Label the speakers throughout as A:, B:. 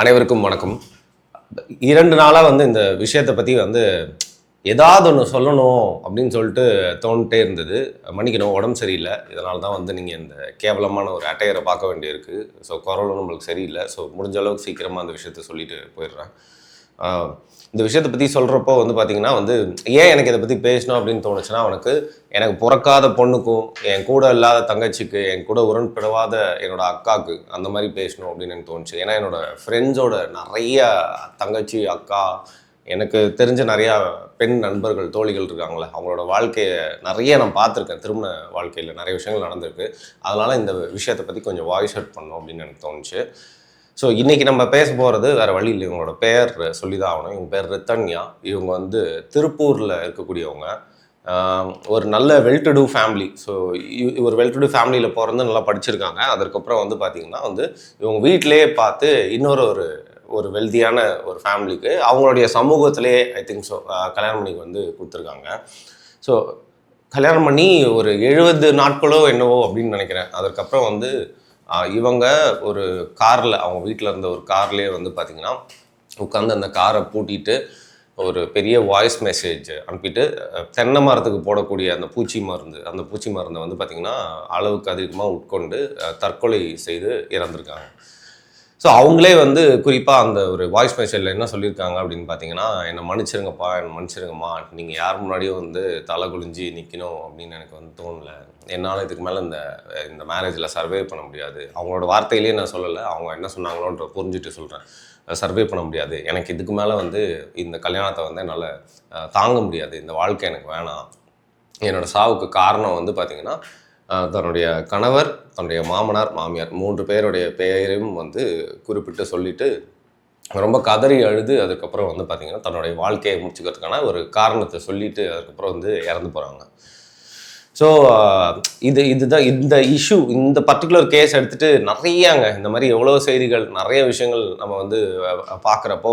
A: அனைவருக்கும் வணக்கம். 2 நாளாக இந்த விஷயத்தை பற்றி ஏதாவது ஒன்று சொல்லணும் அப்படின்னு சொல்லிட்டு தோணிட்டே இருந்தது. மன்னிக்கணும், உடம்பு சரியில்லை. இதனால தான் நீங்கள் இந்த கேவலமான ஒரு அட்டையரை பார்க்க வேண்டியிருக்கு. ஸோ குரலும் நம்மளுக்கு சரியில்லை. ஸோ முடிஞ்ச அளவுக்கு சீக்கிரமாக அந்த விஷயத்த சொல்லிட்டு போயிடுறேன். இந்த விஷயத்தை பற்றி சொல்கிறப்போ பார்த்தீங்கன்னா ஏன் எனக்கு இதை பற்றி பேசணும் அப்படின்னு தோணுச்சுன்னா, எனக்கு பிறக்காத பொண்ணுக்கும், என் கூட இல்லாத தங்கச்சிக்கு, என் கூட உடன்படாத என்னோடய அக்காவுக்கு அந்த மாதிரி பேசணும் அப்படின்னு எனக்கு தோணுச்சு. ஏன்னா என்னோடய ஃப்ரெண்ட்ஸோட நிறைய தங்கச்சி, அக்கா, எனக்கு தெரிஞ்ச நிறையா பெண் நண்பர்கள், தோழிகள் இருக்காங்களே, அவங்களோட வாழ்க்கையை நிறைய நான் பார்த்துருக்கேன். திருமண வாழ்க்கையில் நிறைய விஷயங்கள் நடந்திருக்கு. அதனால் இந்த விஷயத்தை பற்றி கொஞ்சம் வாய்ஸ் அவுட் பண்ணணும் அப்படின்னு எனக்கு தோணுச்சு. ஸோ இன்றைக்கி நம்ம பேச போகிறது வேறு வழி இல்லை. இவங்களோட பேர் சொல்லி தான் ஆகணும். இவங்க பேர் ரித்தன்யா. இவங்க திருப்பூரில் இருக்கக்கூடியவங்க. ஒரு நல்ல well to do family. So ஒரு வெல் டு டூ ஃபேமிலியில் பிறந்து நல்லா படிச்சிருக்காங்க. அதற்கப்புறம் பார்த்திங்கன்னா இவங்க வீட்டிலேயே பார்த்து இன்னொரு ஒரு வெல்தியான ஒரு ஃபேமிலிக்கு அவங்களுடைய சமூகத்திலே ஐ திங்க் ஸோ கல்யாணம் பண்ணி கொடுத்துருக்காங்க. ஸோ கல்யாணம் பண்ணி ஒரு 70 நாட்களோ என்னவோ அப்படின்னு நினைக்கிறேன். அதற்கப்புறம் இவங்க ஒரு காரில், அவங்க வீட்டில் இருந்த ஒரு கார்லேயே பார்த்திங்கன்னா உட்காந்து அந்த காரை பூட்டிட்டு ஒரு பெரிய வாய்ஸ் மெசேஜ் அனுப்பிட்டு, தென்னை மரத்துக்கு போடக்கூடிய அந்த பூச்சி மருந்தை பார்த்திங்கன்னா அளவுக்கு அதிகமாக உட்கொண்டு தற்கொலை செய்து இறந்துருக்காங்க. ஸோ அவங்களே குறிப்பாக அந்த ஒரு வாய்ஸ் மெசேஜில் என்ன சொல்லியிருக்காங்க அப்படின்னு பார்த்தீங்கன்னா, என்னை மன்னிச்சிருங்கப்பா, என்னை மன்னிச்சிருங்கம்மா, நீங்கள் யார் முன்னாடியும் தலை குளிஞ்சு நிற்கணும் அப்படின்னு எனக்கு தோணலை. என்னால் இதுக்கு மேலே இந்த மேரேஜில் சர்வே பண்ண முடியாது. அவங்களோட வார்த்தையிலேயே நான் சொல்லலை, அவங்க என்ன சொன்னாங்களோன்ற புரிஞ்சுட்டு சொல்கிறேன். சர்வே பண்ண முடியாது, எனக்கு இதுக்கு மேலே இந்த கல்யாணத்தை என்னால் தாங்க முடியாது, இந்த வாழ்க்கை எனக்கு வேணாம். என்னோடய சாவுக்கு காரணம் பார்த்திங்கன்னா தன்னுடைய கணவர், தன்னுடைய மாமனார், மாமியார் 3 பேருடைய பெயரையும் குறிப்பிட்டு சொல்லிவிட்டு ரொம்ப கதறி அழுது அதுக்கப்புறம் பார்த்திங்கன்னா தன்னுடைய வாழ்க்கையை முடிச்சுக்கிறதுக்கான ஒரு காரணத்தை சொல்லிவிட்டு அதுக்கப்புறம் இறந்து போகிறாங்க. ஸோ இதுதான் இந்த இஷ்யூ. இந்த பர்டிகுலர் கேஸ் எடுத்துகிட்டு நிறையாங்க இந்த மாதிரி எவ்வளோ செய்திகள், நிறைய விஷயங்கள் நம்ம பார்க்குறப்போ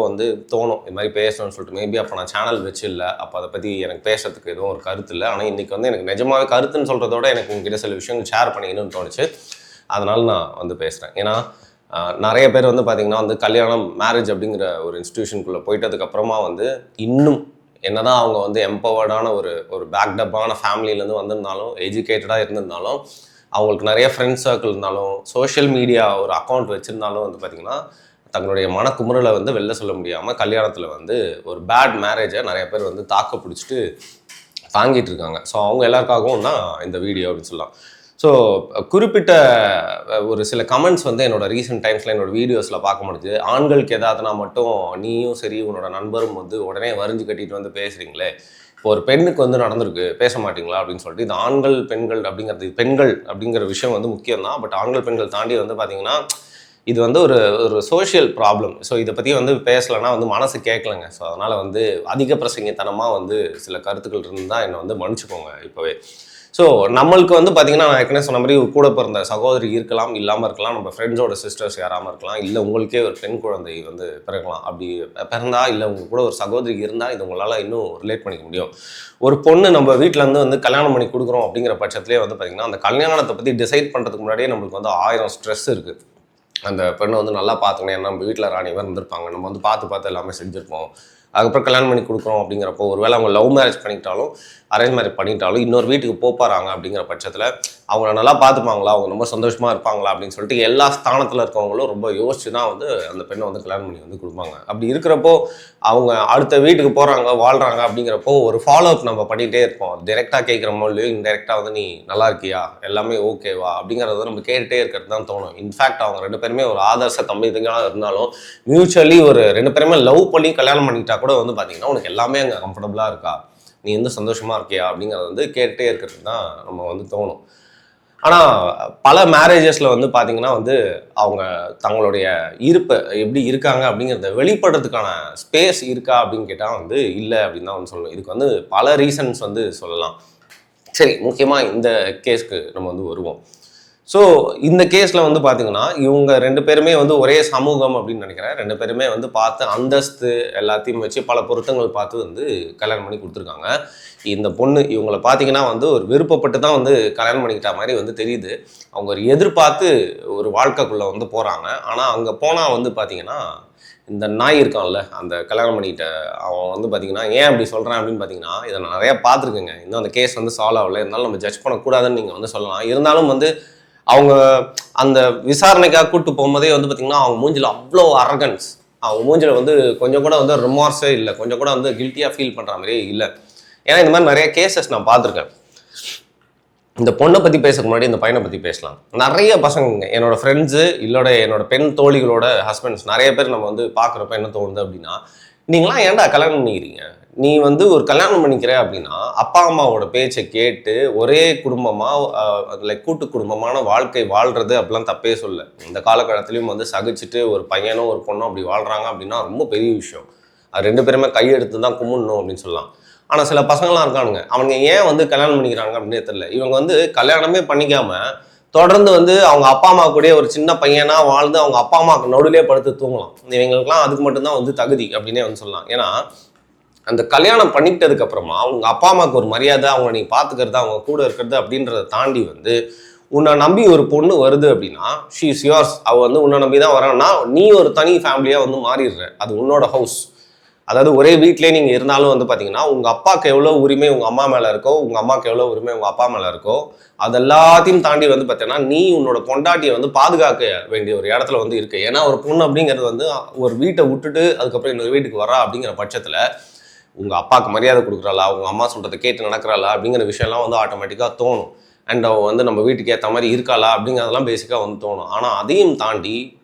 A: தோணும் இது மாதிரி பேசணும்னு சொல்லிட்டு. மேபி அப்போ நான் சேனல் வச்சில்லை, அப்போ அதை பற்றி எனக்கு பேசுறதுக்கு எதுவும் ஒரு கருத்து இல்லை. ஆனால் இன்றைக்கி எனக்கு நிஜமாகவே கருத்துன்னு சொல்கிறதோட எனக்கு உங்ககிட்ட சில விஷயங்கள் ஷேர் பண்ணிக்கணும்னு தோணுச்சு. அதனால் நான் பேசுகிறேன். ஏன்னா நிறைய பேர் பார்த்திங்கன்னா கல்யாணம், மேரேஜ் அப்படிங்கிற ஒரு இன்ஸ்டிடியூஷனுக்குள்ளே போயிட்டதுக்கப்புறமா இன்னும் என்னதான் அவங்க எம்பவர்டான ஒரு பேக்டப்பான ஃபேமிலியிலேருந்து வந்திருந்தாலும், எஜுகேட்டடாக இருந்திருந்தாலும், அவங்களுக்கு நிறைய ஃப்ரெண்ட்ஸ் சர்க்கிள் இருந்தாலும், சோஷியல் மீடியா ஒரு அக்கௌண்ட் வச்சுருந்தாலும் பார்த்திங்கன்னா தங்களுடைய மனக்குமுறலை வெளில சொல்ல முடியாமல் கல்யாணத்தில் ஒரு பேட் மேரேஜை நிறைய பேர் தாக்க பிடிச்சிட்டு தாங்கிட்டு இருக்காங்க. ஸோ அவங்க எல்லாருக்காகவும் தான் இந்த வீடியோ அப்படின்னு சொல்லலாம். ஸோ குறிப்பிட்ட ஒரு சில கமெண்ட்ஸ் என்னோட ரீசெண்ட் டைம்ஸில் என்னோடய வீடியோஸில் பார்க்க முடியுது. ஆண்களுக்கு எதாவதுனா மட்டும் நீயும் சரி உன்னோட நண்பரும் உடனே வரிஞ்சு கட்டிட்டு பேசுகிறீங்களே, இப்போ ஒரு பெண்ணுக்கு நடந்திருக்கு, பேச மாட்டிங்களா அப்படின்னு சொல்லிட்டு. இது ஆண்கள் பெண்கள் அப்படிங்கிறது, பெண்கள் அப்படிங்கிற விஷயம் முக்கியம் தான். பட் ஆண்கள் பெண்கள் தாண்டி பார்த்திங்கன்னா இது ஒரு சோஷியல் ப்ராப்ளம். ஸோ இதை பற்றி பேசலைன்னா மனசு கேட்கலைங்க. ஸோ அதனால் அதிக பிரசங்கித்தனமாக சில கருத்துக்கள் இருந்தால் என்னை மன்னிச்சுக்கோங்க இப்போவே. ஸோ நம்மளுக்கு பார்த்திங்கன்னா நான் ஏற்கனவே சொன்ன மாதிரி கூட பிறந்த சகோதரி இருக்கலாம், இல்லாமல் இருக்கலாம், நம்ம ஃப்ரெண்ட்ஸோட சிஸ்டர்ஸ் யாராமல் இருக்கலாம், இல்லை உங்களுக்கே ஒரு பெண் குழந்தை பிறக்கலாம். அப்படி பிறந்தா இல்லை உங்கள் கூட ஒரு சகோதரி இருந்தால் இது உங்களால் இன்னும் ரிலேட் பண்ணிக்க முடியும். ஒரு பொண்ணு நம்ம வீட்டிலேருந்து கல்யாணம் பண்ணி கொடுக்குறோம் அப்படிங்கிற பட்சத்துலேயே பார்த்திங்கன்னா அந்த கல்யாணத்தை பற்றி டிசைட் பண்ணுறதுக்கு முன்னாடியே நம்மளுக்கு 1000 ஸ்ட்ரெஸ் இருக்குது. அந்த பெண்ணை நல்லா பார்த்துக்கணும். ஏன்னா நம்ம வீட்டில் ராணிவர் இருந்திருப்பாங்க, நம்ம பார்த்து எல்லாமே செஞ்சுருப்போம். அதுக்கப்புறம் கல்யாணம் பண்ணி கொடுக்குறோம் அப்படிங்கிறப்போ ஒருவேளை அவங்க லவ் மேரேஜ் பண்ணிக்கிட்டாலும் அரேஞ்ச் மேரேஜ் பண்ணிக்கிட்டாலும் இன்னொரு வீட்டுக்கு போகிறாங்க அப்படிங்கிற பட்சத்தில் அவங்கள நல்லா பார்த்துப்பாங்களா, அவங்க ரொம்ப சந்தோஷமாக இருப்பாங்களா அப்படின்னு சொல்லிட்டு எல்லா ஸ்தானத்தில் இருக்கவங்களும் ரொம்ப யோசிச்சு தான் அந்த பெண்ணை கல்யாணம் பண்ணி கொடுப்பாங்க. அப்படி இருக்கிறப்போ அவங்க அடுத்த வீட்டுக்கு போகிறாங்க, வாழ்கிறாங்க அப்படிங்கிறப்போ ஒரு ஃபாலோ அப் நம்ம பண்ணிகிட்டே இருப்போம். டைரெக்டாக கேட்குறமோ இல்லையோ இன்டெரக்டாக நீ நல்லா இருக்கியா, எல்லாமே ஓகேவா அப்படிங்கிறத நம்ம கேட்டுகிட்டே இருக்கிறது தான் தோணும். இன்ஃபேக்ட் அவங்க 2 பேருமே ஒரு ஆதர்ச தம்பிங்களாக இருந்தாலும் மியூச்சுவலி ஒரு 2 பேருமே லவ் பண்ணி கல்யாணம் பண்ணிக்கிட்டா கூட பார்த்திங்கன்னா உனக்கு எல்லாமே அங்கே கம்ஃபர்டபுளாக இருக்கா, நீ சந்தோஷமாக இருக்கியா அப்படிங்கிறத கேட்டுகிட்டே இருக்கிறது தான் நம்ம தோணும். ஆனால் பல மேரேஜஸில் பார்த்திங்கன்னா அவங்க தங்களுடைய இருப்பை எப்படி இருக்காங்க அப்படிங்கிறத வெளிப்படுறதுக்கான ஸ்பேஸ் இருக்கா அப்படின்னு கேட்டால் இல்லை அப்படின்னு தான் சொல்லணும். இதுக்கு பல ரீசன்ஸ் சொல்லலாம். சரி, முக்கியமாக இந்த கேஸ்க்கு நம்ம வருவோம். ஸோ இந்த கேஸில் வந்து பார்த்தீங்கன்னா இவங்க 2 பேருமே வந்து ஒரே சமூகம் அப்படின்னு நினைக்கிறேன். 2 பேருமே வந்து பார்த்து அந்தஸ்து எல்லாத்தையும் வச்சு பல பொருத்தங்கள் பார்த்து வந்து கல்யாணம் பண்ணி கொடுத்துருக்காங்க. இந்த பொண்ணு இவங்கள பார்த்தீங்கன்னா வந்து ஒரு விருப்பப்பட்டு தான் வந்து கல்யாணம் பண்ணிக்கிட்ட மாதிரி வந்து தெரியுது. அவங்க ஒரு எதிர்பார்த்து ஒரு வாழ்க்கைக்குள்ளே வந்து போகிறாங்க. ஆனால் அங்கே போனால் வந்து பார்த்தீங்கன்னா இந்த நாய் இருக்கான்ல, அந்த கல்யாணம் பண்ணிக்கிட்ட அவன் வந்து பார்த்தீங்கன்னா ஏன் அப்படி சொல்கிறேன் அப்படின்னு பார்த்தீங்கன்னா, இதை நான் நிறையா பார்த்துருக்கேங்க. இன்னும் அந்த கேஸ் வந்து சால்வ் ஆகலை. இருந்தாலும் நம்ம ஜட்ஜ் பண்ணக்கூடாதுன்னு நீங்கள் வந்து சொல்லலாம். இருந்தாலும் வந்து அவங்க அந்த விசாரணைக்காக கூப்பிட்டு போகும்போதே வந்து பார்த்தீங்கன்னா அவங்க மூஞ்சில் அவ்வளோ அரகன்ஸ், அவங்க மூஞ்சில் வந்து கொஞ்சம் கூட வந்து ரிமார்ஸே இல்லை, கொஞ்சம் கூட வந்து கில்ட்டியாக ஃபீல் பண்ணுற மாதிரியே இல்லை. ஏன்னா இந்த மாதிரி நிறைய கேசஸ் நான் பார்த்துருக்கேன். இந்த பொண்ணை பற்றி பேசுறதுக்கு முன்னாடி இந்த பையனை பற்றி பேசலாம். நிறைய பசங்க என்னோட ஃப்ரெண்ட்ஸு என்னோட பெண் தோழிகளோட ஹஸ்பண்ட்ஸ் நிறைய பேர் நம்ம வந்து பார்க்குறப்ப என்ன தோணுது அப்படின்னா, நீங்களாம் ஏன்டா கல்யாணம் பண்ணிக்கிறீங்க? நீ வந்து ஒரு கல்யாணம் பண்ணிக்கிற அப்படின்னா அப்பா அம்மாவோட பேச்சை கேட்டு ஒரே குடும்பமாக லைக் கூட்டு குடும்பமான வாழ்க்கை வாழ்றது அப்படிலாம் தப்பே சொல்ல. இந்த காலகட்டத்திலையும் வந்து சகிச்சுட்டு ஒரு பையனும் ஒரு பொண்ணும் அப்படி வாழ்கிறாங்க அப்படின்னா ரொம்ப பெரிய விஷயம். அது 2 பேருமே கையெடுத்து தான் கும்பிடணும் அப்படின்னு சொல்லலாம். ஆனால் சில பசங்களாம் இருக்கானுங்க, அவனுங்க ஏன் வந்து கல்யாணம் பண்ணிக்கிறாங்க அப்படின்னே தெரியல. இவங்க வந்து கல்யாணமே பண்ணிக்காம தொடர்ந்து வந்து அவங்க அப்பா அம்மா கூட ஒரு சின்ன பையனா வாழ்ந்து அவங்க அப்பா அம்மாவுக்கு நடுவிலே படுத்து தூங்கலாம். இவங்களுக்குலாம் அதுக்கு மட்டும்தான் வந்து தகுதி அப்படின்னே வந்து சொல்லலாம். ஏன்னா அந்த கல்யாணம் பண்ணிக்கிட்டதுக்கு அப்புறமா அவங்க அப்பா அம்மாவுக்கு ஒரு மரியாதை, அவங்க நீ பார்த்துக்கிறது, அவங்க கூட இருக்கிறது அப்படின்றத தாண்டி வந்து உன்னை நம்பி ஒரு பொண்ணு வருது அப்படின்னா ஷீ இஸ் யோர்ஸ். அவள் வந்து உன்னை நம்பி தான் வரான்னா நீ ஒரு தனி ஃபேமிலியாக வந்து மாறிடுற. அது உன்னோட ஹவுஸ். அதாவது ஒரே வீட்டிலே நீங்கள் இருந்தாலும் வந்து பார்த்தீங்கன்னா உங்கள் அப்பாவுக்கு எவ்வளோ உரிமை உங்கள் அம்மா மேலே இருக்கோ, உங்கள் அம்மாவுக்கு எவ்வளோ உரிமை உங்கள் அப்பா மேலே இருக்கோ, அது எல்லாத்தையும் தாண்டி வந்து பார்த்தீங்கன்னா நீ உன்னோட பொண்டாட்டியை வந்து பாதுகாக்க வேண்டிய ஒரு இடத்துல வந்து இருக்கு. ஏன்னா ஒரு பொண்ணு அப்படிங்கிறது வந்து ஒரு வீட்டை விட்டுட்டு அதுக்கப்புறம் இன்னொரு வீட்டுக்கு வரா அப்படிங்கிற பட்சத்தில் உங்கள் அப்பாவுக்கு மரியாதை கொடுக்குறாளா, உங்கள் அம்மா சொல்கிறத கேட்டு நடக்கிறாளா அப்படிங்கிற விஷயம்லாம் வந்து ஆட்டோமேட்டிக்காக தோணும். அண்ட் அவள் வந்து நம்ம வீட்டுக்கு ஏற்ற மாதிரி இருக்காளா அப்படிங்கிறதெல்லாம் பேசிக்காக வந்து தோணும். ஆனால் அதையும் தாண்டி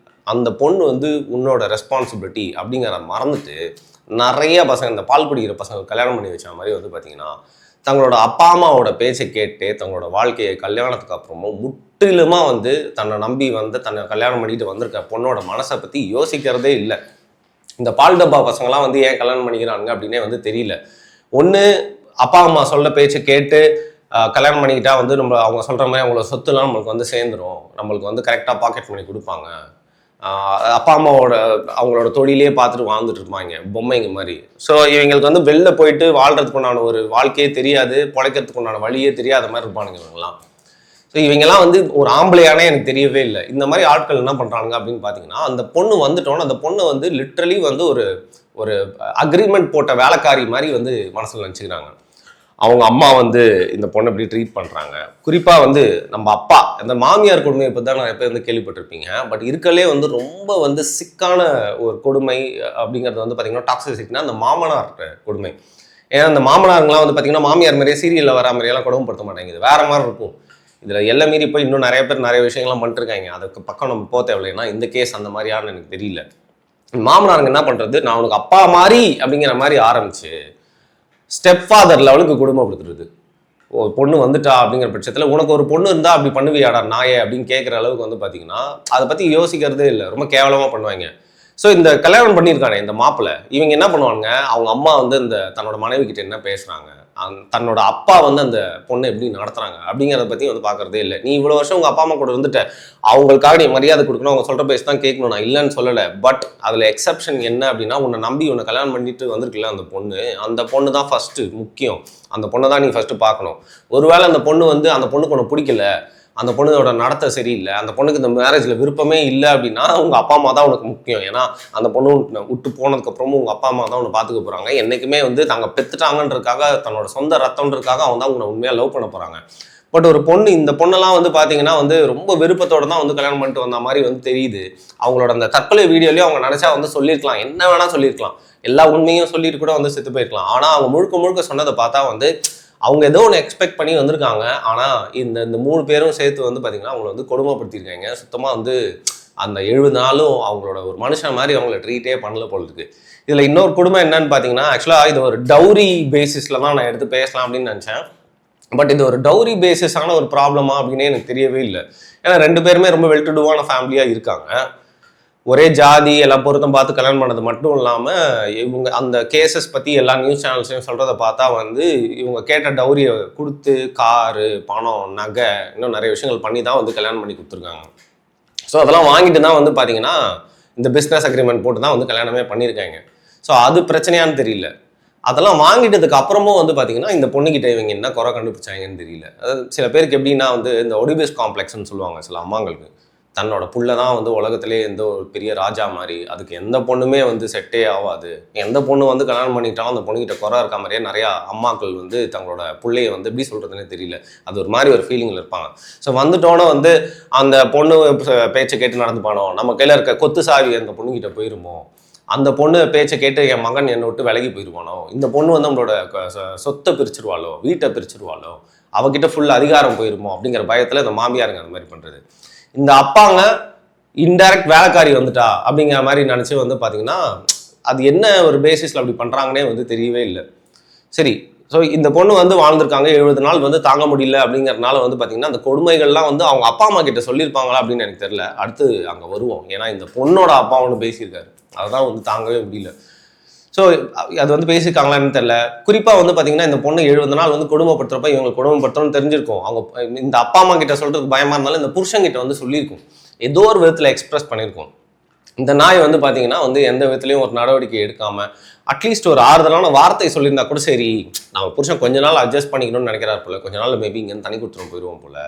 A: அந்த பொண்ணு வந்து உன்னோட ரெஸ்பான்சிபிலிட்டி அப்படிங்கிறத மறந்துட்டு நிறைய பசங்க, இந்த பால் குடிக்கிற பசங்க கல்யாணம் பண்ணி வச்ச மாதிரி வந்து பார்த்தீங்கன்னா தங்களோட அப்பா அம்மாவோட பேச்சை கேட்டு தங்களோட வாழ்க்கையை கல்யாணத்துக்கு அப்புறமும் முற்றிலுமாக வந்து தன்னை நம்பி வந்து தன்னை கல்யாணம் பண்ணிட்டு வந்திருக்க பொண்ணோட மனசை பற்றி யோசிக்கிறதே இல்லை. இந்த பால் டப்பா பசங்களாம் வந்து ஏன் கல்யாணம் பண்ணிக்கிறாங்க அப்படின்னே வந்து தெரியல. ஒன்று அப்பா அம்மா சொல்ல பேச்சை கேட்டு கல்யாணம் பண்ணிக்கிட்டா வந்து நம்ம அவங்க சொல்கிற மாதிரி அவங்களோட சொத்துலாம் நம்மளுக்கு வந்து சேர்ந்துடும், நம்மளுக்கு வந்து கரெக்டாக பாக்கெட் பண்ணி கொடுப்பாங்க, அப்பா அம்மாவோட அவங்களோட தொழிலே பார்த்துட்டு வாழ்ந்துட்டு இருப்பாங்க பொம்மைங்க மாதிரி. ஸோ இவங்களுக்கு வந்து வெளில போயிட்டு வாழ்கிறதுக்கு உண்டான ஒரு வாழ்க்கையே தெரியாது, பிழைக்கிறதுக்கு உண்டான வழியே தெரியாத மாதிரி இருப்பானுங்க இவங்கெல்லாம். ஸோ இவங்கெல்லாம் வந்து ஒரு ஆம்பளையானே எனக்கு தெரியவே இல்லை. இந்த மாதிரி ஆட்கள் என்ன பண்ணுறாங்க அப்படின்னு பார்த்தீங்கன்னா, அந்த பொண்ணு வந்துட்டோன்னு அந்த பொண்ணு வந்து லிட்ரலி வந்து ஒரு அக்ரிமெண்ட் போட்ட வேலைக்காரி மாதிரி வந்து மனசில் நினச்சிக்கிறாங்க. அவங்க அம்மா வந்து இந்த பொண்ணை இப்படி ட்ரீட் பண்ணுறாங்க. குறிப்பாக வந்து நம்ம அப்பா அந்த மாமியார் கொடுமையை பற்றி தான் நான் எப்போ வந்து கேள்விப்பட்டிருப்பீங்க. பட் இருக்கலே வந்து ரொம்ப வந்து சிக்கான ஒரு கொடுமை அப்படிங்கிறது வந்து பார்த்திங்கன்னா டாக்ஸிசிட்டினா அந்த மாமனார் கொடுமை. ஏன்னா அந்த மாமனாருங்களாம் வந்து பார்த்திங்கன்னா மாமியார் மாதிரியே சீரியலில் வரா மாதிரியெல்லாம் கொடுமைப்படுத்த மாட்டேங்குது, வேறு மாதிரி இருக்கும். இதில் எல்லாம் மீறி போய் இன்னும் நிறைய பேர் நிறைய விஷயங்கள்லாம் பண்ணிட்டுருக்காங்க. அதுக்கு பக்கம் நம்ம போக தேவையில்லைன்னா இந்த கேஸ் அந்த மாதிரியான்னு எனக்கு தெரியல. மாமனாருங்க என்ன பண்ணுறது, நான் உனக்கு அப்பா மாதிரி அப்படிங்கிற மாதிரி ஆரம்பிச்சு ஸ்டெப் ஃபாதர் லெவலுக்கு குடும்பப்படுத்துறது. ஒரு பொண்ணு வந்துட்டா அப்படிங்கிற பட்சத்தில் உனக்கு ஒரு பொண்ணு இருந்தால் அப்படி பண்ணுவியாடா நாயே அப்படின்னு கேட்குற அளவுக்கு வந்து பார்த்தீங்கன்னா அதை பற்றி யோசிக்கிறதே இல்லை, ரொம்ப கேவலமாக பண்ணுவாங்க. ஸோ இந்த கல்யாணம் பண்ணியிருக்கானே இந்த மாப்பிள்ளை, இவங்க என்ன பண்ணுவாங்க, அவங்க அம்மா வந்து இந்த தன்னோட மனைவி கிட்ட என்ன பேசுகிறாங்க, தன்னோட அப்பா வந்து அந்த பொண்ணை எப்படி நடத்துகிறாங்க அப்படிங்கிறத பற்றி வந்து பார்க்குறதே இல்லை. நீ இவ்வளோ வருஷம் உங்கள் அப்பா அம்மா கூட வந்துட்ட, அவங்களுக்காக நீ மரியாதை கொடுக்கணும், அவங்க சொல்கிற பேச தான் கேட்கணும், நான் இல்லைன்னு சொல்லலை. பட் அதில் எக்ஸப்ஷன் என்ன அப்படின்னா, உன்னை நம்பி உன்னை கல்யாணம் பண்ணிட்டு வந்திருக்குல்ல அந்த பொண்ணு தான் ஃபஸ்ட்டு முக்கியம். அந்த பொண்ணை தான் நீ ஃபஸ்ட்டு பார்க்கணும். ஒருவேளை அந்த பொண்ணு வந்து அந்த பொண்ணுக்கு உன்னை பிடிக்கல, அந்த பொண்ணோட நடத்தை சரியில்லை, அந்த பொண்ணுக்கு இந்த மேரேஜில் விருப்பமே இல்லை அப்படின்னா உங்கள் அப்பா அம்மா தான் உனக்கு முக்கியம். ஏன்னா அந்த பொண்ணு விட்டு போனதுக்கப்புறமும் உங்கள் அப்பா அம்மா தான் உன்னை பார்த்துக்க போகிறாங்க. என்றைக்குமே வந்து தாங்க பெற்றுட்டாங்கன்றதுக்காக தன்னோட சொந்த ரத்தம்ன்றதுக்காக அவங்க தான் உங்களை உண்மையாக லவ் பண்ண போகிறாங்க. பட் ஒரு பொண்ணு, இந்த பொண்ணெல்லாம் வந்து பார்த்தீங்கன்னா வந்து ரொம்ப விருப்பத்தோடு தான் வந்து கல்யாணம் பண்ணிட்டு வந்த மாதிரி வந்து தெரியுது. அவங்களோட அந்த தற்கொலை வீடியோலையும் அவங்க நினச்சா வந்து சொல்லியிருக்கலாம், என்ன வேணால் சொல்லியிருக்கலாம், எல்லா உண்மையும் சொல்லிட்டு கூட வந்து செத்து போயிருக்கலாம். ஆனால் அவங்க முழுக்க முழுக்க சொன்னதை பார்த்தா வந்து அவங்க ஏதோ ஒன்று எக்ஸ்பெக்ட் பண்ணி வந்திருக்காங்க. ஆனால் இந்த 3 பேரும் சேர்த்து வந்து பார்த்திங்கன்னா அவங்கள வந்து கொடுமைப்படுத்தியிருக்காங்க. சுத்தமாக வந்து அந்த 70 நாளும் அவங்களோட ஒரு மனுஷன் மாதிரி அவங்கள ட்ரீட்டே பண்ணல போல இருக்கு. இதில் இன்னொரு கொடுமை என்னன்னு பார்த்தீங்கன்னா, ஆக்சுவலாக இது ஒரு டவுரி பேசிஸில் தான் நான் எடுத்து பேசலாம் அப்படின்னு நினச்சேன். பட் இது ஒரு டவுரி பேசிஸான ஒரு ப்ராப்ளமா அப்படின்னே எனக்கு தெரியவே இல்லை. ஏன்னா 2 பேருமே ரொம்ப வெல் டு டூவான ஃபேமிலியாக இருக்காங்க. ஒரே ஜாதி எல்லாம் பொருத்தம் பார்த்து கல்யாணம் பண்ணது மட்டும் இல்லாமல் இவங்க அந்த கேசஸ் பற்றி எல்லா நியூஸ் சேனல்ஸையும் சொல்கிறத பார்த்தா வந்து இவங்க கேட்ட டௌரியை கொடுத்து காரு பணம் நகை இன்னும் நிறைய விஷயங்கள் பண்ணி தான் வந்து கல்யாணம் பண்ணி கொடுத்துருக்காங்க. ஸோ அதெல்லாம் வாங்கிட்டு தான் வந்து பார்த்தீங்கன்னா இந்த பிஸ்னஸ் அக்ரிமெண்ட் போட்டு தான் வந்து கல்யாணமே பண்ணியிருக்காங்க. ஸோ அது பிரச்சனையான்னு தெரியல. அதெல்லாம் வாங்கிட்டதுக்கு அப்புறமும் வந்து பார்த்தீங்கன்னா இந்த பொண்ணுக்கிட்ட இவங்க என்ன குறை கண்டுபிடிச்சாங்கன்னு தெரியல. அதாவது சில பேருக்கு எப்படின்னா வந்து இந்த ஒடிபஸ் காம்ப்ளெக்ஸ்ன்னு சொல்லுவாங்க சில அம்மாங்களுக்கு. தன்னோட புள்ள தான் வந்து உலகத்திலே எந்த ஒரு பெரிய ராஜா மாதிரி, அதுக்கு எந்த பொண்ணுமே வந்து செட்டே ஆகாது, எந்த பொண்ணு வந்து கல்யாணம் பண்ணிட்டாலும் அந்த பொண்ணுகிட்ட குறை இருக்க மாதிரியே நிறையா அம்மாக்கள் வந்து தங்களோட பிள்ளையை வந்து எப்படி சொல்கிறதுனே தெரியல, அது ஒரு மாதிரி ஒரு ஃபீலிங்கில் இருப்பாங்க. ஸோ வந்துட்டோன்னே வந்து அந்த பொண்ணு பேச்சை கேட்டு நடந்துப்பானோ, நம்ம கையில் இருக்க கொத்து சாவி அந்த பொண்ணுகிட்ட போயிருமோ, அந்த பொண்ணு பேச்சை கேட்டு என் மகன் என்னை விட்டு விலகி போயிடுவானோ, இந்த பொண்ணு வந்து நம்மளோட சொத்தை பிரிச்சிருவாளோ, வீட்டை பிரிச்சிருவாளோ, அவகிட்ட ஃபுல் அதிகாரம் போயிருமோ அப்படிங்கிற பயத்தில் இந்த மாமியாருங்க அந்த மாதிரி பண்ணுறது. இந்த அப்பாங்க இன்டைரக்ட் வேலைக்காரி வந்துட்டா அப்படிங்கிற மாதிரி நினச்சி வந்து பார்த்தீங்கன்னா அது என்ன ஒரு பேசிஸில் அப்படி பண்ணுறாங்கன்னே வந்து தெரியவே இல்லை. சரி, ஸோ இந்த பொண்ணு வந்து வாழ்ந்திருக்காங்க 70 நாள் வந்து தாங்க முடியல அப்படிங்கிறதுனால வந்து பார்த்தீங்கன்னா அந்த கொடுமைகள்லாம் வந்து அவங்க அப்பா அம்மா கிட்ட சொல்லியிருப்பாங்களா அப்படின்னு எனக்கு தெரியல. அடுத்து அங்கே வருவோம். ஏன்னா இந்த பொண்ணோட அப்பா ஒன்று பேசியிருக்காரு, அதுதான் வந்து தாங்கவே முடியல. ஸோ அது வந்து பேசியிருக்காங்களான்னு தெரியல. குறிப்பாக வந்து பார்த்தீங்கன்னா இந்த பொண்ணு 70 நாள் வந்து கொடுமைப்படுத்துறப்ப இவங்க கொடுமைப்படுத்தணும்னு தெரிஞ்சிருக்கும். அவங்க இந்த அப்பா அம்மா கிட்ட சொல்றதுக்கு பயமா இருந்தாலும் இந்த புருஷங்கிட்ட வந்து சொல்லியிருக்கும், ஏதோ ஒரு விதத்தில் எக்ஸ்பிரஸ் பண்ணியிருக்கோம். இந்த நாய் வந்து பார்த்தீங்கன்னா வந்து எந்த விதத்துலையும் ஒரு நடவடிக்கை எடுக்காமல் அட்லீஸ்ட் ஒரு ஆறுதலான வார்த்தை சொல்லியிருந்தா கூட சரி, நம்ம புருஷன் கொஞ்ச நாள் அட்ஜஸ்ட் பண்ணிக்கணும்னு நினைக்கிறார் போல, கொஞ்ச நாள் மேபி இங்கேருந்து தனி கொடுத்துரும் போயிடுவோம் போல,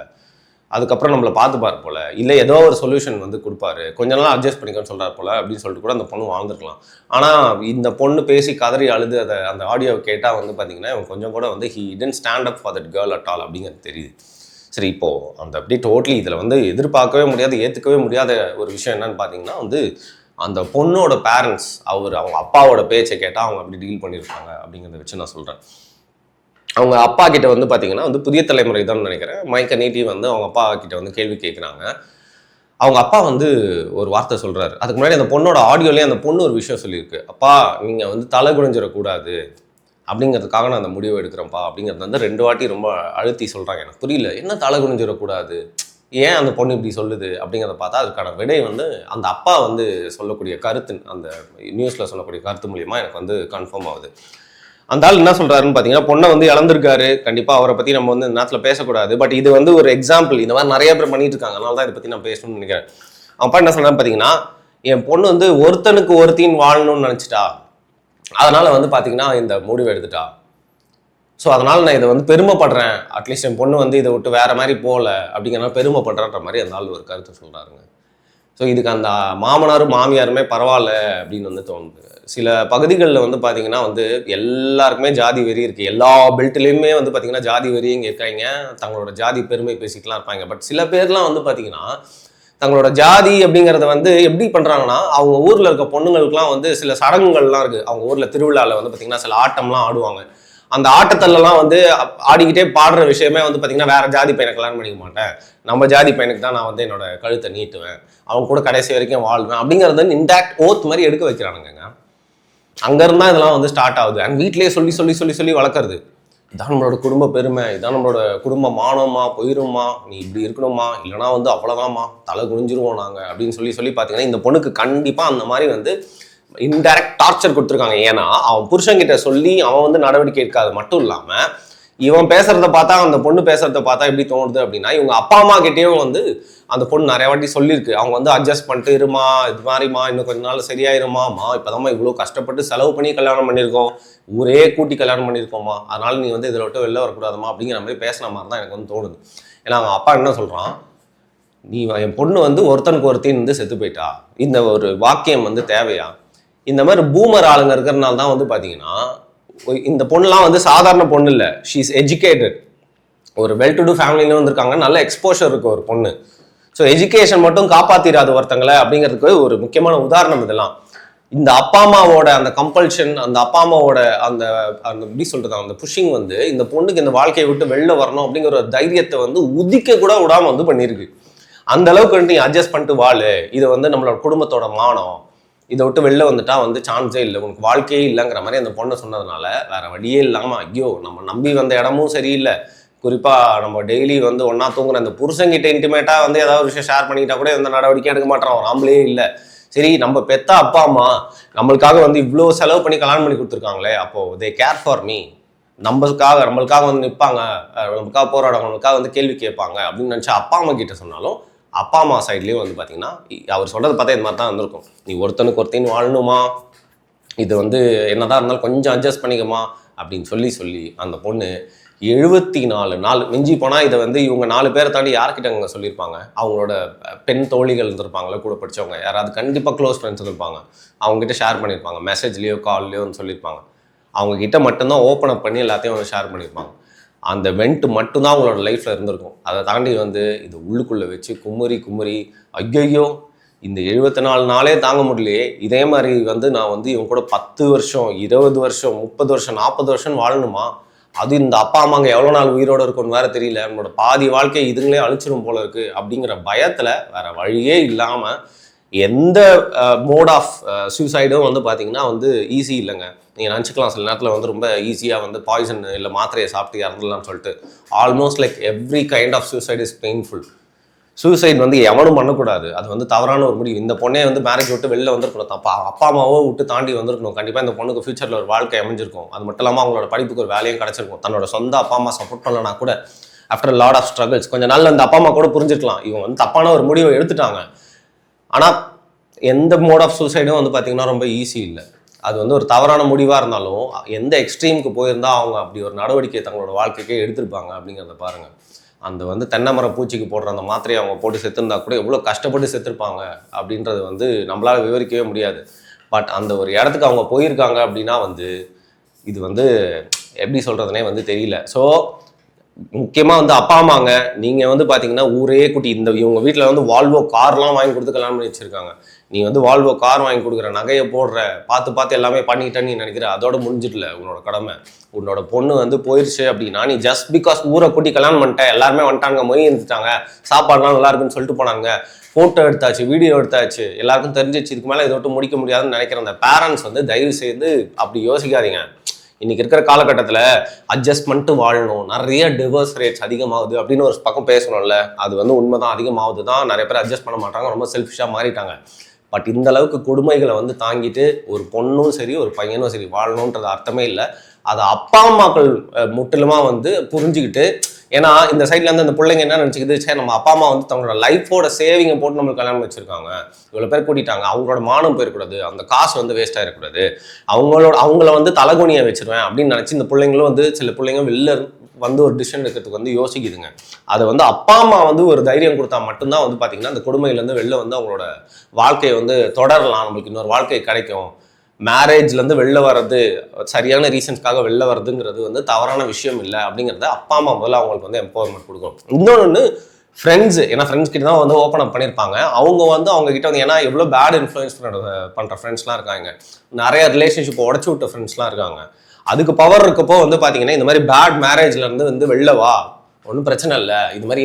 A: அதுக்கப்புறம் நம்மளை பார்த்துப்பார் போல, இல்லை ஏதோ ஒரு சொல்யூஷன் வந்து கொடுப்பாரு, கொஞ்ச நாள் அட்ஜஸ்ட் பண்ணிக்கணும்னு சொல்கிறார் போல அப்படின்னு சொல்லிட்டு கூட அந்த பொண்ணு வாழ்ந்துருக்கலாம். ஆனால் இந்த பொண்ணு பேசி கதறி அழுது அந்த ஆடியோவை கேட்டால் வந்து பார்த்தீங்கன்னா இவன் கொஞ்சம் கூட வந்து he didn't stand up for that girl at all அப்படிங்கிறது தெரியுது. சரி, இப்போது அந்த அப்படியே டோட்டலி இதில் வந்து எதிர்பார்க்கவே முடியாது, ஏற்றுக்கவே முடியாத ஒரு விஷயம் என்னன்னு பார்த்தீங்கன்னா வந்து அந்த பொண்ணோட பேரண்ட்ஸ் அவங்க அப்பாவோட பேச்சை கேட்டால் அவங்க அப்படி டீல் பண்ணியிருப்பாங்க அப்படிங்கிறத வச்சு நான் சொல்கிறேன். அவங்க அப்பா கிட்ட வந்து பார்த்தீங்கன்னா வந்து புதிய தலைமுறை தான் நினைக்கிறேன், மைக்க நீட்டி வந்து அவங்க அப்பா கிட்ட வந்து கேள்வி கேட்குறாங்க. அவங்க அப்பா வந்து ஒரு வார்த்தை சொல்கிறாரு. அதுக்கு முன்னாடி அந்த பொண்ணோட ஆடியோலேயே அந்த பொண்ணு ஒரு விஷயம் சொல்லியிருக்கு, அப்பா நீங்கள் வந்து தலை குனிஞ்சிடக்கூடாது அப்படிங்கிறதுக்காக நான் அந்த முடிவை எடுக்கிறேன்ப்பா அப்படிங்கிறது வந்து 2 வாட்டி ரொம்ப அழுத்தி சொல்கிறாங்க. எனக்கு புரியல, என்ன தலை குனிஞ்சிடக்கூடாது, ஏன் அந்த பொண்ணு இப்படி சொல்லுது அப்படிங்கிறத பார்த்தா அதுக்கான விடை வந்து அந்த அப்பா வந்து சொல்லக்கூடிய கருத்து, அந்த நியூஸில் சொல்லக்கூடிய கருத்து மூலியமா எனக்கு வந்து கன்ஃபார்ம் ஆகுது. அந்த ஆள் என்ன சொல்றாருன்னு பார்த்தீங்கன்னா, பொண்ணை வந்து இழந்திருக்காரு, கண்டிப்பாக அவரை பற்றி நம்ம வந்து இந்த நேரத்தில் பேசக்கூடாது, பட் இது வந்து ஒரு எக்ஸாம்பிள், இந்த மாதிரி நிறைய பேர் பண்ணிட்டு இருக்காங்க, அதனால தான் இதை பற்றி நான் பேசணும்னு நினைக்கிறேன். அப்பா என்ன சொல்றாரு பார்த்தீங்கன்னா, என் பொண்ணு வந்து ஒருத்தனுக்கு ஒருத்தின்னு வாழணும்னு நினச்சிட்டா, அதனால வந்து பார்த்தீங்கன்னா இந்த முடிவு எடுத்துட்டா. ஸோ அதனால் நான் இதை வந்து பெருமைப்படுறேன், அட்லீஸ்ட் என் பொண்ணு வந்து இதை விட்டு வேற மாதிரி போகல அப்படிங்கிறனால பெருமைப்படுறன்ற மாதிரி அந்த ஆள் ஒரு கருத்தை சொல்கிறாருங்க. ஸோ இதுக்கு அந்த மாமனாரும் மாமியாருமே பரவாயில்ல அப்படின்னு வந்து தோணுது. சில பகுதிகளில் வந்து பார்த்தீங்கன்னா வந்து எல்லாருக்குமே ஜாதி வெறி இருக்குது, எல்லா பெல்ட்லேயுமே வந்து பார்த்தீங்கன்னா ஜாதி வெறி இங்கே இருக்காங்க, தங்களோட ஜாதி பெருமை பேசிக்கலாம் இருப்பாங்க. பட் சில பேர்லாம் வந்து பார்த்தீங்கன்னா தங்களோட ஜாதி அப்படிங்கிறத வந்து எப்படி பண்ணுறாங்கன்னா, அவங்க ஊரில் இருக்க பொண்ணுங்களுக்குலாம் வந்து சில சடங்குகள்லாம் இருக்குது. அவங்க ஊரில் திருவிழாவில் வந்து பார்த்தீங்கன்னா சில ஆட்டம்லாம் ஆடுவாங்க. அந்த ஆட்டத்திலலாம் வந்து ஆடிக்கிட்டே பாடுற விஷயமே வந்து பார்த்தீங்கன்னா வேற ஜாதி பையனை கல்யாணம் பண்ணிக்க மாட்டேன், நம்ம ஜாதி பையனுக்கு தான் நான் வந்து என்னோட கழுத்தை நீட்டுவேன், அவங்க கூட கடைசி வரைக்கும் வாழ்வேன் அப்படிங்கிறது வந்து இன்டாக்ட் ஓத் மாதிரி எடுக்க வைக்கிறானுங்க. அங்கேருந்தா இதெல்லாம் வந்து ஸ்டார்ட் ஆகுது. அண்ட் வீட்லேயே சொல்லி சொல்லி சொல்லி சொல்லி வளர்க்குறது, இதான் நம்மளோட குடும்ப பெருமை, இதான் நம்மளோட குடும்ப மானமா போயிருமா, நீ இப்படி இருக்கணுமா, இல்லைனா வந்து அவ்வளோதாம்மா, தலை குனிஞ்சிருவோம் நாங்கள் அப்படின்னு சொல்லி சொல்லி பார்த்தீங்கன்னா இந்த பொண்ணுக்கு கண்டிப்பாக அந்த மாதிரி வந்து இன்டைரக்ட் டார்ச்சர் கொடுத்துருக்காங்க. ஏன்னா அவன் புருஷன்கிட்ட சொல்லி அவன் வந்து நடவடிக்கை எடுக்காது மட்டும் இல்லாமல் இவன் பேசுறத பார்த்தா அந்த பொண்ணு பேசுறத பார்த்தா எப்படி தோணுது அப்படின்னா, இவங்க அப்பா அம்மா கிட்டேயும் வந்து அந்த பொண்ணு நிறைய வாட்டி சொல்லியிருக்கு, அவங்க வந்து அட்ஜஸ்ட் பண்ணிட்டு இருமா, இது மாதிரிமா, இன்னும் கொஞ்ச நாள் சரியாயிருமாமா, இப்போதாம்மா இவ்வளோ கஷ்டப்பட்டு செலவு பண்ணி கல்யாணம் பண்ணியிருக்கோம், ஊரே கூட்டி கல்யாணம் பண்ணியிருக்கோமா, அதனால நீ வந்து இதில் விட்டு வெளில வரக்கூடாதுமா அப்படிங்கிற மாதிரி பேசின மாதிரி தான் எனக்கு வந்து தோணுது. ஏன்னா அவன் அப்பா என்ன சொல்கிறான், நீ என் பொண்ணு வந்து ஒருத்தனுக்கு ஒருத்தின்னு வந்து செத்து போயிட்டா, இந்த ஒரு வாக்கியம் வந்து தேவையா? இந்த மாதிரி பூமர் ஆளுங்க இருக்கிறதுனால தான் வந்து பார்த்தீங்கன்னா இந்த பொண்ணுலாம் வந்து சாதாரண பொண்ணு இல்லை, ஷீ இஸ் எஜுகேட்டட், ஒரு வெல் டு டூ ஃபேமிலியில வந்திருக்காங்க, நல்ல எக்ஸ்போஷர் இருக்கு ஒரு பொண்ணு. ஸோ எஜுகேஷன் மட்டும் காப்பாத்திராது ஒருத்தங்களை அப்படிங்கிறதுக்கு ஒரு முக்கியமான உதாரணம் இதெல்லாம். இந்த அப்பா அம்மாவோட அந்த கம்பல்ஷன், அந்த அப்பா அம்மாவோட அந்த அந்த எப்படி சொல்றது, அந்த புஷிங் வந்து இந்த பொண்ணுக்கு இந்த வாழ்க்கையை விட்டு வெளில வரணும் அப்படிங்கிற ஒரு தைரியத்தை வந்து உதிக்க கூட விடாம வந்து பண்ணியிருக்கு. அந்த அளவுக்கு வந்து நீ அட்ஜஸ்ட் பண்ணிட்டு வாழு, இது வந்து நம்மளோட குடும்பத்தோட மானம், இதை விட்டு வெளில வந்துட்டா வந்து சான்ஸே இல்லை, உனக்கு வாழ்க்கையே இல்லைங்கிற மாதிரி அந்த பொண்ணை சொன்னதுனால வேற வழியே இல்லாமல், ஐயோ நம்ம நம்பி வந்த இடமும் சரியில்லை, குறிப்பாக நம்ம டெய்லி வந்து ஒன்றா தூங்குற அந்த புருஷங்கிட்ட இன்டிமேட்டாக வந்து ஏதாவது விஷயம் ஷேர் பண்ணிக்கிட்டா கூட எந்த நடவடிக்கையும் எடுக்க மாட்டோம், ஒரு ஆம்பளே இல்லை, சரி நம்ம பெத்த அப்பா அம்மா நம்மளுக்காக வந்து இவ்வளோ செலவு பண்ணி கல்யாணம் பண்ணி கொடுத்துருக்காங்களே, அப்போ தே கேர் ஃபார் மீ, நம்மளுக்காக வந்து நிற்பாங்க, நமக்காக போராடுவாங்க, நம்மளுக்காக வந்து கேள்வி கேட்பாங்க அப்படின்னு நினச்சா அப்பா அம்மா கிட்ட சொன்னாலும் அப்பா அம்மா சைட்லேயும் வந்து பார்த்தீங்கன்னா அவர் சொல்கிறத பார்த்தா இது மாதிரி தான் இருந்திருக்கும். நீ ஒருத்தனுக்கு ஒருத்தன் வாழணுமா, இது வந்து என்னதான் இருந்தாலும் கொஞ்சம் அட்ஜஸ்ட் பண்ணிக்கமா அப்படின்னு சொல்லி அந்த பொண்ணு 74 நாள் மிஞ்சி போனால் இதை வந்து இவங்க 4 பேரை தாண்டி யார்கிட்ட அவங்க சொல்லியிருப்பாங்க, அவங்களோட பெண் தோழிகள் இருந்திருப்பாங்களே, கூட படித்தவங்க யாராவது கண்டிப்பாக க்ளோஸ் ஃப்ரெண்ட்ஸ் இருப்பாங்க, அவங்ககிட்ட ஷேர் பண்ணியிருப்பாங்க, மெசேஜ்லேயோ கால்லையோ சொல்லியிருப்பாங்க. அவங்கக்கிட்ட மட்டும்தான் ஓப்பன் அப் பண்ணி எல்லாத்தையும் வந்து ஷேர் பண்ணியிருப்பாங்க. அந்த வெண்ட் மட்டும்தான் அவங்களோட லைஃப்பில் இருந்திருக்கும். அதை தாண்டி வந்து இது உள்ளுக்குள்ளே வச்சு குமுறி ஐயோ இந்த 74 நாளே தாங்க முடியலையே, இதே மாதிரி வந்து நான் வந்து இவங்க கூட 10 வருஷம் 20 வருஷம் 30 வருஷம் 40 வருஷம் வாழணுமா, அது இந்த அப்பா அம்மாங்க எவ்வளோ நாள் உயிரோடு இருக்கும்னு வேற தெரியல, நம்மளோட பாதி வாழ்க்கையை இதுங்களே அழிச்சிடும் போல இருக்குது அப்படிங்கிற பயத்தில் வேற வழியே இல்லாமல் எந்த மோட் ஆஃப் சூசைடும் வந்து பார்த்தீங்கன்னா வந்து ஈஸி இல்லைங்க. நீங்கள் நினச்சிக்கலாம் சில நேரத்தில் வந்து ரொம்ப ஈஸியாக வந்து பாய்சன் இல்லை மாத்திரையை சாப்பிட்டு இறந்துடலாம்னு சொல்லிட்டு. Almost like every kind of suicide is painful. Suicide வந்து எவனும் பண்ணக்கூடாது, அது வந்து தவறான ஒரு முடிவு. இந்த பொண்ணே வந்து மேரேஜ் விட்டு வெளில வந்திருக்கணும், அப்பா அம்மாவோ விட்டு தாண்டி வந்திருக்கணும், கண்டிப்பாக இந்த பொண்ணுக்கு ஃபியூச்சரில் ஒரு வாழ்க்கை அமைஞ்சிருக்கும். அது மட்டும் இல்லாமல் அவங்களோட படிப்புக்கு ஒரு வேலையும் கிடச்சிருக்கும். தன்னோட சொந்த அப்பா அம்மா சப்போர்ட் பண்ணலனா கூட ஆஃப்டர் லாட் ஆஃப் ஸ்ட்ரகிள்ஸ் கொஞ்சம் நாள் அந்த அப்பா அம்மா கூட புரிஞ்சிருக்கலாம் இவங்க வந்து தப்பான ஒரு முடிவை எடுத்துட்டாங்க. ஆனால் எந்த மோட் ஆஃப் சூசைடும் வந்து பார்த்திங்கன்னா ரொம்ப ஈஸி இல்லை. அது வந்து ஒரு தவறான முடிவாக இருந்தாலும் எந்த எக்ஸ்ட்ரீமுக்கு போயிருந்தால் அவங்க அப்படி ஒரு நடவடிக்கை தங்களோட வாழ்க்கைக்கே எடுத்திருப்பாங்க அப்படிங்கிறத பாருங்கள். அந்த வந்து தென்னை மரம் பூச்சிக்கு போடுற அந்த மாத்திரையை அவங்க போட்டு செத்துருந்தா கூட எவ்வளோ கஷ்டப்பட்டு செத்துருப்பாங்க அப்படின்றது வந்து நம்மளால் விவரிக்கவே முடியாது. பட் அந்த ஒரு இடத்துக்கு அவங்க போயிருக்காங்க அப்படின்னா வந்து இது வந்து எப்படி சொல்கிறதுனே வந்து தெரியல. ஸோ முக்கியமாக வந்து அப்பா அம்மாங்க, நீங்கள் வந்து பார்த்தீங்கன்னா ஊரே குட்டி இவங்க வீட்டில் வந்து வால்வோ கார்லாம் வாங்கி கொடுத்து கல்யாணம் பண்ணி வச்சுருக்காங்க. நீ வந்து வால்வோ கார் வாங்கி கொடுக்குற, நகையை போடுற, பார்த்து எல்லாமே பண்ணிட்டேன்னு நீ நினைக்கிற, அதோட முடிஞ்சிடல உன்னோட கடமை. உன்னோட பொண்ணு வந்து போயிடுச்சு அப்படின்னா நீ ஜஸ்ட் பிகாஸ் ஊரை கூட்டி கல்யாணம் பண்ணிட்டேன், எல்லாருமே வந்துட்டாங்க, மொய் இருந்துட்டாங்க, சாப்பாடுலாம் நல்லா இருக்குன்னு சொல்லிட்டு போனாங்க, ஃபோட்டோ எடுத்தாச்சு, வீடியோ எடுத்தாச்சு, எல்லாருக்கும் தெரிஞ்சிச்சு, இதுக்கு மேலே இதை விட்டு முடிக்க முடியாதுன்னு நினைக்கிற அந்த பேரண்ட்ஸ் வந்து தயவு செய்து அப்படி யோசிக்காதீங்க. இன்னைக்கு இருக்கிற காலகட்டத்தில் அட்ஜஸ்ட்மெண்ட்டு வாழணும், நிறைய டிவோர்ஸ் ரேட்ஸ் அதிகமாகுது அப்படின்னு ஒரு பக்கம் பேசணும்ல, அது வந்து உண்மைதான், அதிகமாகுது தான். நிறைய பேர் அட்ஜஸ்ட் பண்ண மாட்டாங்க, ரொம்ப செல்ஃபிஷாக மாறிட்டாங்க. பட் இந்த அளவுக்கு கொடுமைகளை வந்து தாங்கிட்டு ஒரு பொண்ணும் சரி ஒரு பையனும் சரி வாழணுன்றது அர்த்தமே இல்லை. அதை அப்பா அம்மாக்கள் முற்றிலுமாக வந்து புரிஞ்சுக்கிட்டு, ஏன்னா இந்த சைட்லேருந்து அந்த பிள்ளைங்க என்ன நினச்சிக்கிது, சரி நம்ம அப்பா அம்மா வந்து தங்களோட லைஃபோட சேவிங்கை போட்டு நம்மளுக்கு கல்யாணம் வச்சுருக்காங்க, இவ்வளோ பேர் கூட்டிட்டாங்க, அவங்களோட மானம் போயிடக்கூடாது, அந்த காசு வந்து வேஸ்ட் ஆகிடக்கூடாது, அவங்கள வந்து தலைகுனியை வச்சுருவேன் அப்படின்னு நினச்சி இந்த பிள்ளைங்களும் வந்து சில பிள்ளைங்க வெளில வந்து ஒரு டிசிஷன் எடுக்கிறதுக்கு வந்து யோசிக்குதுங்க. அதை வந்து அப்பா அம்மா வந்து ஒரு தைரியம் கொடுத்தா மட்டும்தான் வந்து பார்த்தீங்கன்னா அந்த கொடுமையிலேருந்து வெளில வந்து அவங்களோட வாழ்க்கையை வந்து தொடரலாம், நம்மளுக்கு இன்னொரு வாழ்க்கை கிடைக்கும். மேரேஜ்லேருந்து வெளில வர்றது சரியான ரீசன்ஸ்க்காக வெளில வர்றதுங்கிறது வந்து தவறான விஷயம் இல்லை அப்படிங்கிறத அப்பா அம்மா முதல்ல அவங்களுக்கு வந்து எம்பவர்மெண்ட் கொடுக்கணும். இன்னொன்று ஃப்ரெண்ட்ஸு, ஏன்னா ஃப்ரெண்ட்ஸ் கிட்ட தான் வந்து ஓப்பன் அப் பண்ணியிருப்பாங்க. அவங்க வந்து அவங்க கிட்ட வந்து ஏன்னா எவ்வளோ பேட் இன்ஃப்ளூயன்ஸ் பண்ணுற ஃப்ரெண்ட்ஸ்லாம் இருக்காங்க, நிறைய ரிலேஷன்ஷிப்பை உடச்சி விட்ட ஃப்ரெண்ட்ஸ்லாம் இருக்காங்க. அதுக்கு பவர் இருக்கப்போ வந்து பார்த்தீங்கன்னா இந்த மாதிரி பேட் மேரேஜ்லேருந்து வந்து வெளில வா, ஒன்றும் பிரச்சனை இல்லை, இது மாதிரி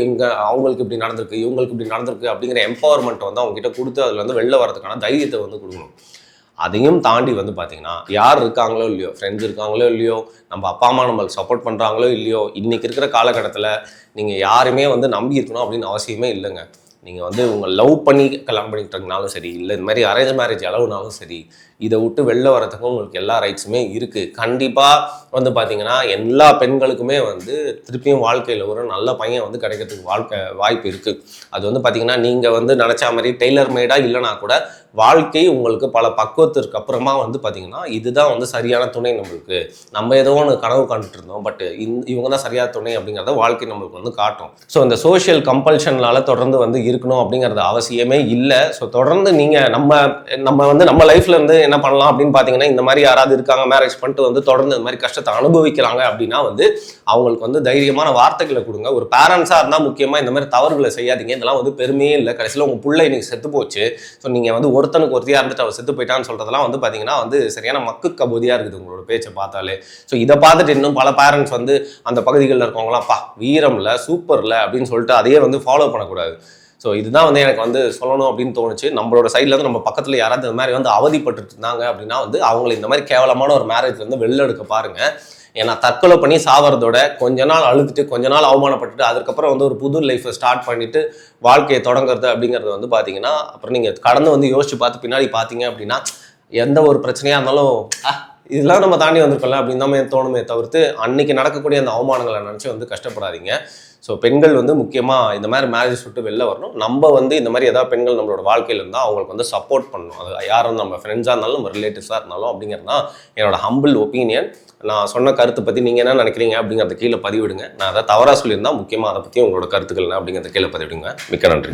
A: அவங்களுக்கு இப்படி நடந்திருக்கு, இவங்களுக்கு இப்படி நடந்திருக்கு அப்படிங்கிற எம்பவர்மெண்ட் வந்து அவங்க கிட்ட கொடுத்து அதில் வந்து வெளில வரதுக்கான தைரியத்தை வந்து கொடுக்கணும். அதையும் தாண்டி வந்து பார்த்தீங்கன்னா யார் இருக்காங்களோ இல்லையோ, ஃப்ரெண்ட்ஸ் இருக்காங்களோ இல்லையோ, நம்ம அப்பா அம்மா நம்மளுக்கு சப்போர்ட் பண்ணுறாங்களோ இல்லையோ, இன்றைக்கி இருக்கிற காலகட்டத்தில் நீங்கள் யாருமே வந்து நம்பி இருக்கணும் அப்படின்னு அவசியமே இல்லைங்க. நீங்கள் வந்து உங்கள் லவ் பண்ணி கல்யாணம் பண்ணிக்கிட்டதுனாலும் சரி, இல்லை இந்த மாதிரி அரேஞ்ச் மேரேஜ் அளவுனாலும் சரி, இதை விட்டு வெளில வரதுக்கும் உங்களுக்கு எல்லா ரைட்ஸுமே இருக்குது. கண்டிப்பாக வந்து பார்த்தீங்கன்னா எல்லா பெண்களுக்குமே வந்து திருப்பியும் வாழ்க்கையில் ஒரு நல்ல பையன் வந்து கிடைக்கிறதுக்கு வாய்ப்பு இருக்குது. அது வந்து பார்த்தீங்கன்னா நீங்கள் வந்து நினச்சா மாதிரி டெய்லர் மேடாக இல்லைனா கூட வாழ்க்கை உங்களுக்கு பல பக்குவத்திற்கு அப்புறமா வந்து பார்த்தீங்கன்னா இதுதான் வந்து சரியான துணை நம்மளுக்கு. நம்ம ஏதோ ஒன்று கனவு காண்டுட்டு இருந்தோம், பட் இவங்க தான் சரியான துணை அப்படிங்கிறத வாழ்க்கை நம்மளுக்கு வந்து காட்டும். ஸோ இந்த சோஷியல் கம்பல்ஷனால தொடர்ந்து வந்து இருக்கணும் அப்படிங்கிறது அவசியமே இல்லை. ஸோ தொடர்ந்து நீங்கள் நம்ம வந்து நம்ம லைஃப்ல இருந்து என்ன பண்ணலாம் அப்படின்னு பார்த்தீங்கன்னா, இந்த மாதிரி யாராவது இருக்காங்க மேரேஜ் பண்ணிட்டு வந்து தொடர்ந்து இந்த மாதிரி கஷ்டத்தை அனுபவிக்கிறாங்க அப்படின்னா வந்து அவங்களுக்கு வந்து தைரியமான வார்த்தைகளை கொடுங்க. ஒரு பேரண்ட்ஸாக இருந்தால் முக்கியமாக இந்த மாதிரி தவறுகளை செய்யாதீங்க. இதெல்லாம் வந்து பெருமையே இல்லை. கடைசியில் உங்கள் பிள்ளை இன்னைக்கு செத்து போச்சு, ஸோ நீங்கள் வந்து ஒருத்தனுக்கு ஒருத்தியாக இருந்துட்டு அவர் செத்து போயிட்டான்னு சொல்கிறதெல்லாம் வந்து பார்த்தீங்கன்னா வந்து சரியான மக்கு கபோதியாக இருக்குது உங்களோட பேச்சை பார்த்தாலே. ஸோ இதை பார்த்துட்டு இன்னும் பல பேரண்ட்ஸ் வந்து அந்த பகுதிகளில் இருக்கவங்களாம் வீரம்ல சூப்பர்ல அப்படின்னு சொல்லிட்டு அதையே வந்து ஃபாலோ பண்ணக்கூடாது. ஸோ இதுதான் வந்து எனக்கு வந்து சொல்லணும் அப்படின்னு தோணுச்சு. நம்மளோட சைட்லேருந்து நம்ம பக்கத்தில் யாராவது இந்த மாதிரி வந்து அவதிப்பட்டு இருந்தாங்க அப்படின்னா வந்து அவங்களை இந்த மாதிரி கேவலமான ஒரு மேரேஜ் வந்து வெளில எடுக்க பாருங்கள். ஏன்னா தற்கொலை பண்ணி சாவறதோட கொஞ்ச நாள் அழுதுட்டு கொஞ்ச நாள் அவமானப்பட்டுட்டு அதுக்கப்புறம் வந்து ஒரு புது லைஃப்பை ஸ்டார்ட் பண்ணிட்டு வாழ்க்கையை தொடங்குறது அப்படிங்கிறது வந்து பார்த்தீங்கன்னா அப்புறம் நீங்கள் கடந்து வந்து யோசிச்சு பார்த்து பின்னாடி பார்த்தீங்க அப்படின்னா எந்த ஒரு பிரச்சனையாக இருந்தாலும் இதெல்லாம் நம்ம தாண்டி வந்திருக்கோம்ல அப்படின்னு தான் தோணுமே தவிர்த்து அன்னைக்கு நடக்கக்கூடிய அந்த அவமானங்களை நினச்சி வந்து கஷ்டப்படாதீங்க. ஸோ பெண்கள் வந்து முக்கியமாக இந்த மாதிரி மேரேஜ் விட்டு வெளில வரணும். நம்ம வந்து இந்த மாதிரி ஏதாவது பெண்கள் நம்மளோட வாழ்க்கையில் இருந்தால் அவங்களுக்கு வந்து சப்போர்ட் பண்ணணும். அது யாரும் நம்ம ஃப்ரெண்ட்ஸாக இருந்தாலும் நம்ம ரிலேட்டிவ்ஸாக இருந்தாலும் அப்படிங்கிறது தான் என்னோட ஹம்பிள் ஒப்பீனியன். நான் சொன்ன கருத்தை பற்றி நீங்கள் என்ன நினைக்கிறீங்க அப்படிங்கிறத கீழே பதிவிடுங்க. நான் அதை தவறாக சொல்லியிருந்தால் முக்கியமாக அதை பற்றி உங்களோட கருத்துக்கள் என்ன அப்படிங்கிறத கீழே பதிவிடுங்க. மிக்க நன்றி.